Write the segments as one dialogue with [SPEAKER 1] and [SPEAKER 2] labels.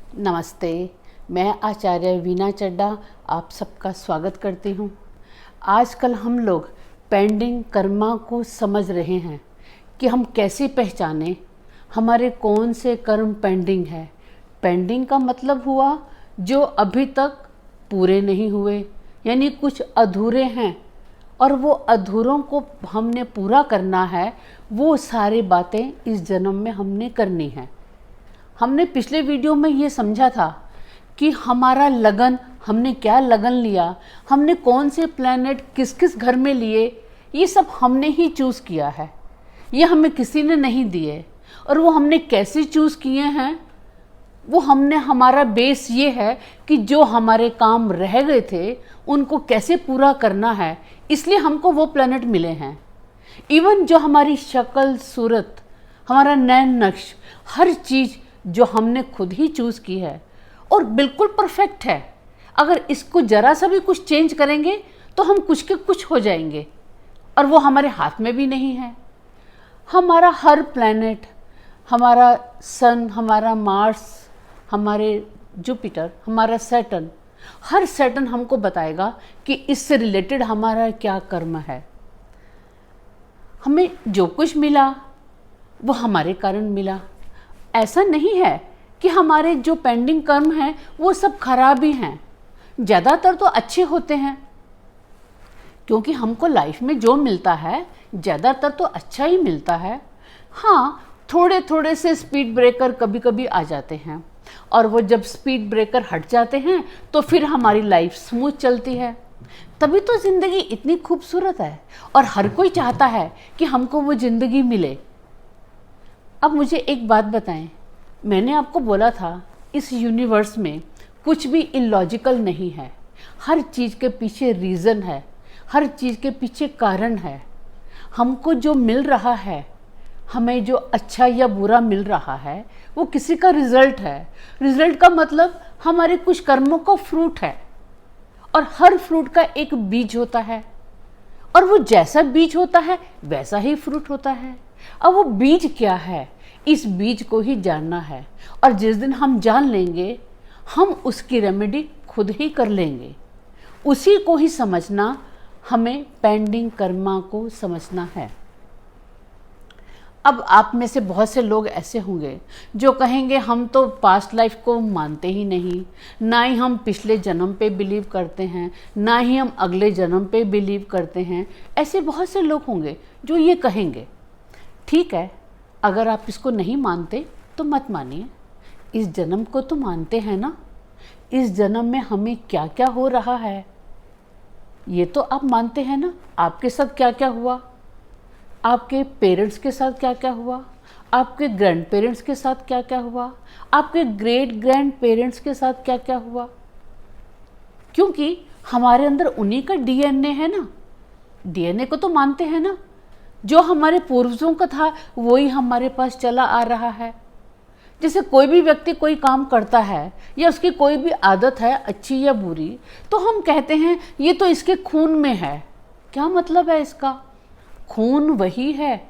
[SPEAKER 1] नमस्ते। मैं आचार्य वीना चड्डा आप सबका स्वागत करती हूँ। आजकल हम लोग पेंडिंग कर्मा को समझ रहे हैं कि हम कैसे पहचानें हमारे कौन से कर्म पेंडिंग है। पेंडिंग का मतलब हुआ जो अभी तक पूरे नहीं हुए, यानी कुछ अधूरे हैं और वो अधूरों को हमने पूरा करना है। वो सारी बातें इस जन्म में हमने करनी है। हमने पिछले वीडियो में ये समझा था कि हमारा लगन, हमने क्या लगन लिया, हमने कौन से प्लैनेट किस किस घर में लिए, ये सब हमने ही चूज़ किया है। ये हमें किसी ने नहीं दिए। और वो हमने कैसे चूज़ किए हैं, वो हमने, हमारा बेस ये है कि जो हमारे काम रह गए थे उनको कैसे पूरा करना है, इसलिए हमको वो प्लैनेट मिले हैं। इवन जो हमारी शक्ल सूरत, हमारा नैन नक्श, हर चीज़ जो हमने खुद ही चूज़ की है और बिल्कुल परफेक्ट है। अगर इसको ज़रा सा भी कुछ चेंज करेंगे तो हम कुछ के कुछ हो जाएंगे और वो हमारे हाथ में भी नहीं है। हमारा हर प्लैनेट, हमारा सन, हमारा मार्स, हमारे जुपिटर, हमारा सैटर्न, हर सैटर्न हमको बताएगा कि इससे रिलेटेड हमारा क्या कर्म है। हमें जो कुछ मिला वो हमारे कारण मिला। ऐसा नहीं है कि हमारे जो पेंडिंग कर्म हैं वो सब खराब ही हैं। ज़्यादातर तो अच्छे होते हैं, क्योंकि हमको लाइफ में जो मिलता है ज़्यादातर तो अच्छा ही मिलता है। हाँ, थोड़े थोड़े से स्पीड ब्रेकर कभी कभी आ जाते हैं और वो जब स्पीड ब्रेकर हट जाते हैं तो फिर हमारी लाइफ स्मूथ चलती है। तभी तो ज़िंदगी इतनी खूबसूरत है और हर कोई चाहता है कि हमको वो ज़िंदगी मिले। अब मुझे एक बात बताएं, मैंने आपको बोला था इस यूनिवर्स में कुछ भी इलॉजिकल नहीं है। हर चीज़ के पीछे रीज़न है, हर चीज़ के पीछे कारण है। हमको जो मिल रहा है, हमें जो अच्छा या बुरा मिल रहा है, वो किसी का रिज़ल्ट है। रिज़ल्ट का मतलब हमारे कुछ कर्मों का फ्रूट है और हर फ्रूट का एक बीज होता है और वो जैसा बीज होता है वैसा ही फ्रूट होता है। अब वो बीज क्या है, इस बीज को ही जानना है और जिस दिन हम जान लेंगे हम उसकी रेमेडी खुद ही कर लेंगे। उसी को ही समझना, हमें पेंडिंग कर्मा को समझना है। अब आप में से बहुत से लोग ऐसे होंगे जो कहेंगे हम तो पास्ट लाइफ को मानते ही नहीं, ना ही हम पिछले जन्म पे बिलीव करते हैं, ना ही हम अगले जन्म पे बिलीव करते हैं। ऐसे बहुत से लोग होंगे जो ये कहेंगे। ठीक है, अगर आप इसको नहीं मानते तो मत मानिए। इस जन्म को तो मानते हैं ना, इस जन्म में हमें क्या क्या हो रहा है ये तो आप मानते हैं ना। आपके साथ क्या क्या हुआ, आपके पेरेंट्स के साथ क्या क्या हुआ, आपके ग्रैंड पेरेंट्स के साथ क्या क्या हुआ, आपके ग्रेट ग्रैंड पेरेंट्स के साथ क्या क्या हुआ, क्योंकि हमारे अंदर उन्हीं का डीएनए है ना। डीएनए को तो मानते हैं ना, जो हमारे पूर्वजों का था वही हमारे पास चला आ रहा है। जैसे कोई भी व्यक्ति कोई काम करता है या उसकी कोई भी आदत है अच्छी या बुरी, तो हम कहते हैं ये तो इसके खून में है। क्या मतलब है इसका? खून वही है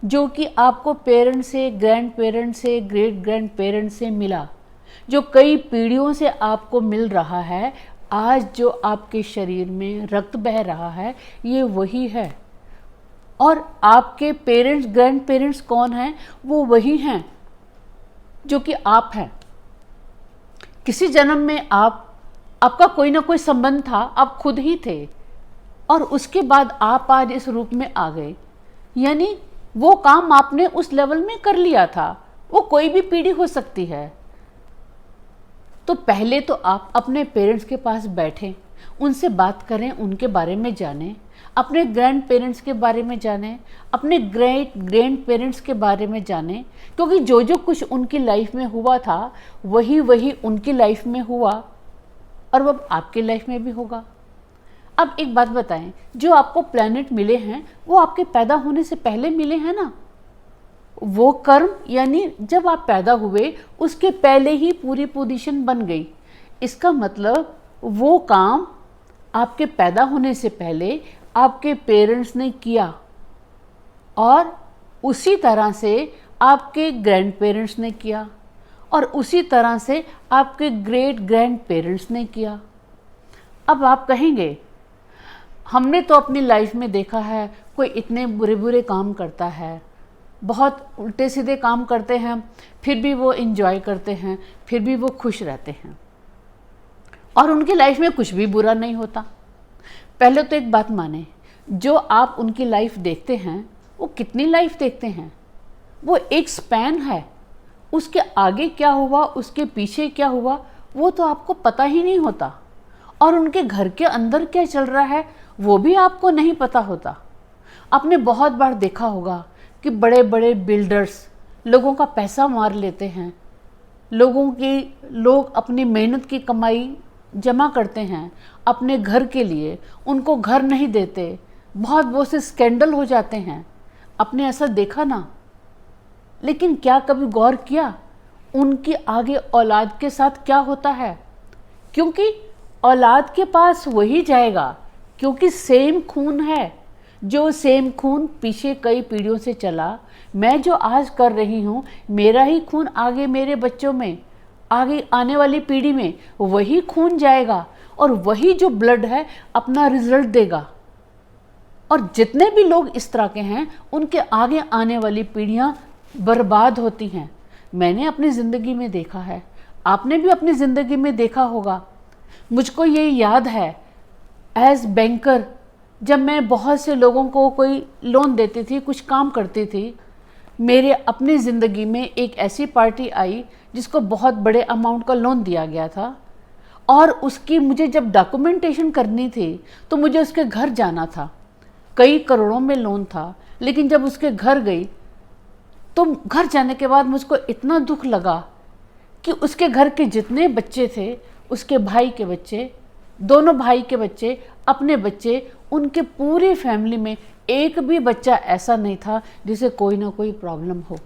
[SPEAKER 1] जो कि आपको पेरेंट से, ग्रैंड पेरेंट से, ग्रेट ग्रैंड पेरेंट से मिला, जो कई पीढ़ियों से आपको मिल रहा है। आज जो आपके शरीर में रक्त बह रहा है ये वही है। और आपके पेरेंट्स, ग्रैंड पेरेंट्स कौन हैं? वो वही हैं जो कि आप हैं। किसी जन्म में आपका कोई ना कोई संबंध था, आप खुद ही थे और उसके बाद आप आज इस रूप में आ गए। यानी वो काम आपने उस लेवल में कर लिया था। वो कोई भी पीढ़ी हो सकती है। तो पहले तो आप अपने पेरेंट्स के पास बैठें, उनसे बात करें, उनके बारे में जानें, अपने ग्रैंड पेरेंट्स के बारे में जानें, अपने ग्रेट ग्रैंड पेरेंट्स के बारे में जानें, क्योंकि जो जो कुछ उनकी लाइफ में हुआ था वही वही उनकी लाइफ में हुआ और वो आपके लाइफ में भी होगा। अब एक बात बताएं, जो आपको प्लैनेट मिले हैं वो आपके पैदा होने से पहले मिले हैं ना। वो कर्म, यानी जब आप पैदा हुए उसके पहले ही पूरी पोजीशन बन गई। इसका मतलब वो काम आपके पैदा होने से पहले आपके पेरेंट्स ने किया और उसी तरह से आपके ग्रैंड पेरेंट्स ने किया और उसी तरह से आपके ग्रेट ग्रैंड पेरेंट्स ने किया। अब आप कहेंगे हमने तो अपनी लाइफ में देखा है कोई इतने बुरे बुरे काम करता है, बहुत उल्टे सीधे काम करते हैं, फिर भी वो एंजॉय करते हैं, फिर भी वो खुश रहते हैं और उनकी लाइफ में कुछ भी बुरा नहीं होता। पहले तो एक बात माने, जो आप उनकी लाइफ देखते हैं वो कितनी लाइफ देखते हैं, वो एक स्पैन है, उसके आगे क्या हुआ उसके पीछे क्या हुआ वो तो आपको पता ही नहीं होता, और उनके घर के अंदर क्या चल रहा है वो भी आपको नहीं पता होता। आपने बहुत बार देखा होगा कि बड़े बड़े बिल्डर्स लोगों का पैसा मार लेते हैं, लोग अपनी मेहनत की कमाई जमा करते हैं अपने घर के लिए, उनको घर नहीं देते, बहुत से स्कैंडल हो जाते हैं। आपने ऐसा देखा ना? लेकिन क्या कभी गौर किया उनकी आगे औलाद के साथ क्या होता है? क्योंकि औलाद के पास वही जाएगा, क्योंकि सेम खून है, जो सेम खून पीछे कई पीढ़ियों से चला। मैं जो आज कर रही हूँ मेरा ही खून आगे मेरे बच्चों में, आगे आने वाली पीढ़ी में वही खून जाएगा और वही जो ब्लड है अपना रिजल्ट देगा। और जितने भी लोग इस तरह के हैं उनके आगे आने वाली पीढ़ियां बर्बाद होती हैं। मैंने अपनी ज़िंदगी में देखा है, आपने भी अपनी ज़िंदगी में देखा होगा। मुझको ये याद है, एज बैंकर जब मैं बहुत से लोगों को कोई लोन देती थी, कुछ काम करती थी, मेरे अपनी ज़िंदगी में एक ऐसी पार्टी आई जिसको बहुत बड़े अमाउंट का लोन दिया गया था, और उसकी मुझे जब डॉक्यूमेंटेशन करनी थी तो मुझे उसके घर जाना था। कई करोड़ों में लोन था, लेकिन जब उसके घर गई तो घर जाने के बाद मुझको इतना दुख लगा कि उसके घर के जितने बच्चे थे, उसके भाई के बच्चे, दोनों भाई के बच्चे, अपने बच्चे, उनके पूरी फैमिली में एक भी बच्चा ऐसा नहीं था जिसे कोई ना कोई प्रॉब्लम हो।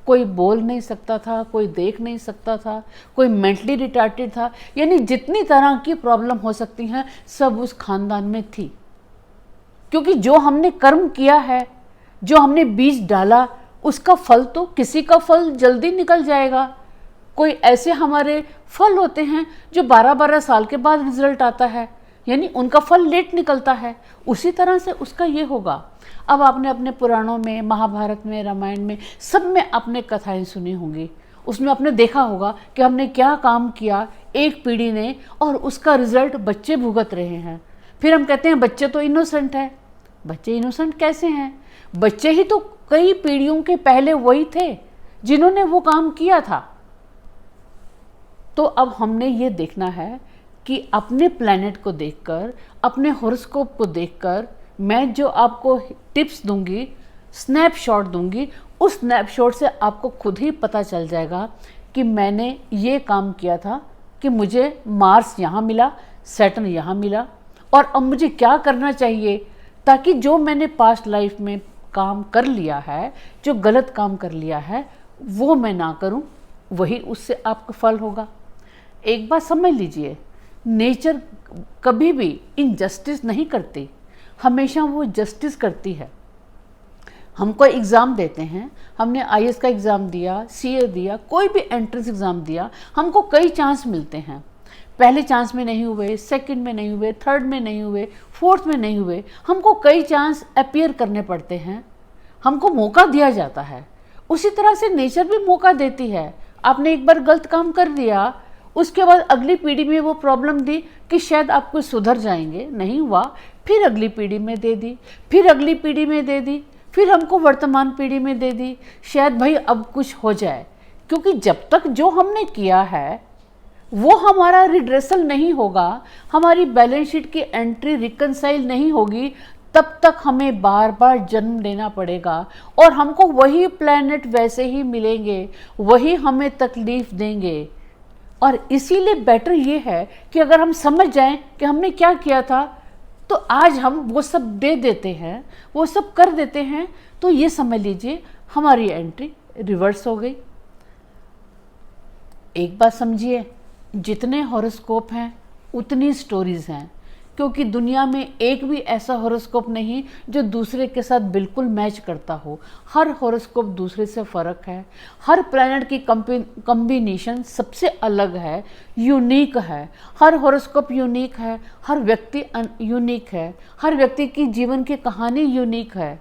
[SPEAKER 1] कोई बोल नहीं सकता था, कोई देख नहीं सकता था, कोई मेंटली रिटार्टेड था, यानी जितनी तरह की प्रॉब्लम हो सकती हैं सब उस खानदान में थी। क्योंकि जो हमने कर्म किया है, जो हमने बीज डाला, उसका फल तो किसी का फल जल्दी निकल जाएगा। कोई ऐसे हमारे फल होते हैं जो 12-12 साल के बाद रिजल्ट आता है, यानी उनका फल लेट निकलता है। उसी तरह से उसका ये होगा। अब आपने अपने पुराणों में, महाभारत में, रामायण में, सब में आपने कथाएं सुनी होंगी। उसमें आपने देखा होगा कि हमने क्या काम किया एक पीढ़ी ने और उसका रिजल्ट बच्चे भुगत रहे हैं। फिर हम कहते हैं बच्चे तो इनोसेंट है। बच्चे इनोसेंट कैसे हैं? बच्चे ही तो कई पीढ़ियों के पहले वही थे जिन्होंने वो काम किया था। तो अब हमने ये देखना है कि अपने प्लैनेट को देखकर, अपने हॉरोस्कोप को देखकर, मैं जो आपको टिप्स दूंगी, स्नैपशॉट दूंगी, उस स्नैपशॉट से आपको खुद ही पता चल जाएगा कि मैंने ये काम किया था, कि मुझे मार्स यहाँ मिला, सैटर्न यहाँ मिला, और अब मुझे क्या करना चाहिए ताकि जो मैंने पास्ट लाइफ में काम कर लिया है, जो गलत काम कर लिया है, वो मैं ना करूं। वही उससे आपका फल होगा। एक बात समझ लीजिए, नेचर कभी भी इनजस्टिस नहीं करती, हमेशा वो जस्टिस करती है। हमको एग्ज़ाम देते हैं, हमने आईएएस का एग्ज़ाम दिया, सीए दिया, कोई भी एंट्रेंस एग्ज़ाम दिया, हमको कई चांस मिलते हैं। पहले चांस में नहीं हुए, सेकंड में नहीं हुए, थर्ड में नहीं हुए, फोर्थ में नहीं हुए, हमको कई चांस अपीयर करने पड़ते हैं, हमको मौका दिया जाता है। उसी तरह से नेचर भी मौका देती है। आपने एक बार गलत काम कर दिया, उसके बाद अगली पीढ़ी में वो प्रॉब्लम दी कि शायद आप कुछ सुधर जाएंगे, नहीं हुआ, फिर अगली पीढ़ी में दे दी, फिर अगली पीढ़ी में दे दी, फिर हमको वर्तमान पीढ़ी में दे दी, शायद भाई अब कुछ हो जाए। क्योंकि जब तक जो हमने किया है वो हमारा रिड्रेसल नहीं होगा, हमारी बैलेंस शीट की एंट्री रिकनसाइल नहीं होगी, तब तक हमें बार बार जन्म लेना पड़ेगा और हमको वही प्लैनेट वैसे ही मिलेंगे, वही हमें तकलीफ देंगे। और इसीलिए बेटर ये है कि अगर हम समझ जाएं कि हमने क्या किया था, तो आज हम वो सब दे देते हैं, वो सब कर देते हैं, तो ये समझ लीजिए हमारी एंट्री रिवर्स हो गई। एक बात समझिए, जितने हॉरोस्कोप हैं उतनी स्टोरीज हैं। क्योंकि दुनिया में एक भी ऐसा हॉरोस्कोप नहीं जो दूसरे के साथ बिल्कुल मैच करता हो। हर हॉरोस्कोप दूसरे से फ़र्क है, हर प्लैनेट की कॉम्बिनेशन सबसे अलग है, यूनिक है। हर हॉरोस्कोप यूनिक है, हर व्यक्ति यूनिक है, हर व्यक्ति की जीवन की कहानी यूनिक है।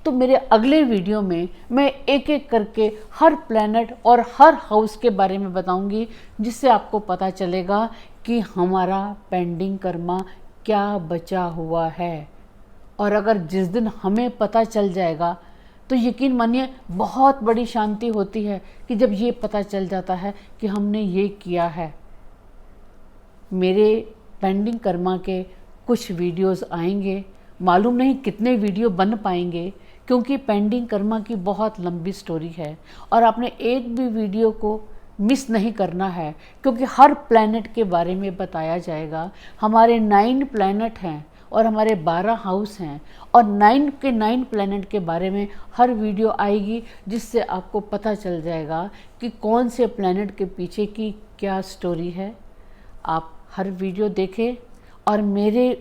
[SPEAKER 1] तो मेरे अगले वीडियो में मैं एक एक करके हर प्लैनेट और हर हाउस के बारे में बताऊंगी, जिससे आपको पता चलेगा कि हमारा पेंडिंग कर्मा क्या बचा हुआ है। और अगर जिस दिन हमें पता चल जाएगा तो यकीन मानिए बहुत बड़ी शांति होती है कि जब ये पता चल जाता है कि हमने ये किया है। मेरे पेंडिंग कर्मा के कुछ वीडियोस आएंगे, मालूम नहीं कितने वीडियो बन पाएंगे, क्योंकि पेंडिंग कर्मा की बहुत लंबी स्टोरी है और आपने एक भी वीडियो को मिस नहीं करना है, क्योंकि हर प्लैनेट के बारे में बताया जाएगा। हमारे 9 प्लैनेट हैं और हमारे 12 हाउस हैं और 9 के 9 प्लैनेट के बारे में हर वीडियो आएगी, जिससे आपको पता चल जाएगा कि कौन से प्लैनेट के पीछे की क्या स्टोरी है। आप हर वीडियो देखें और मेरे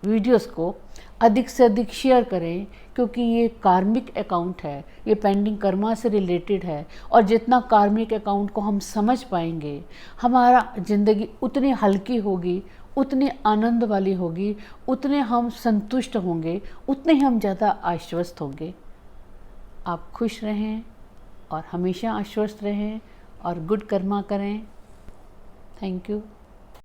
[SPEAKER 1] वीडियोस को अधिक से अधिक शेयर करें, क्योंकि ये कार्मिक अकाउंट है, ये पेंडिंग कर्मा से रिलेटेड है। और जितना कार्मिक अकाउंट को हम समझ पाएंगे, हमारा ज़िंदगी उतनी हल्की होगी, उतनी आनंद वाली होगी, उतने हम संतुष्ट होंगे, उतने ही हम ज़्यादा आश्वस्त होंगे। आप खुश रहें और हमेशा आश्वस्त रहें और गुड कर्मा करें। Thank you.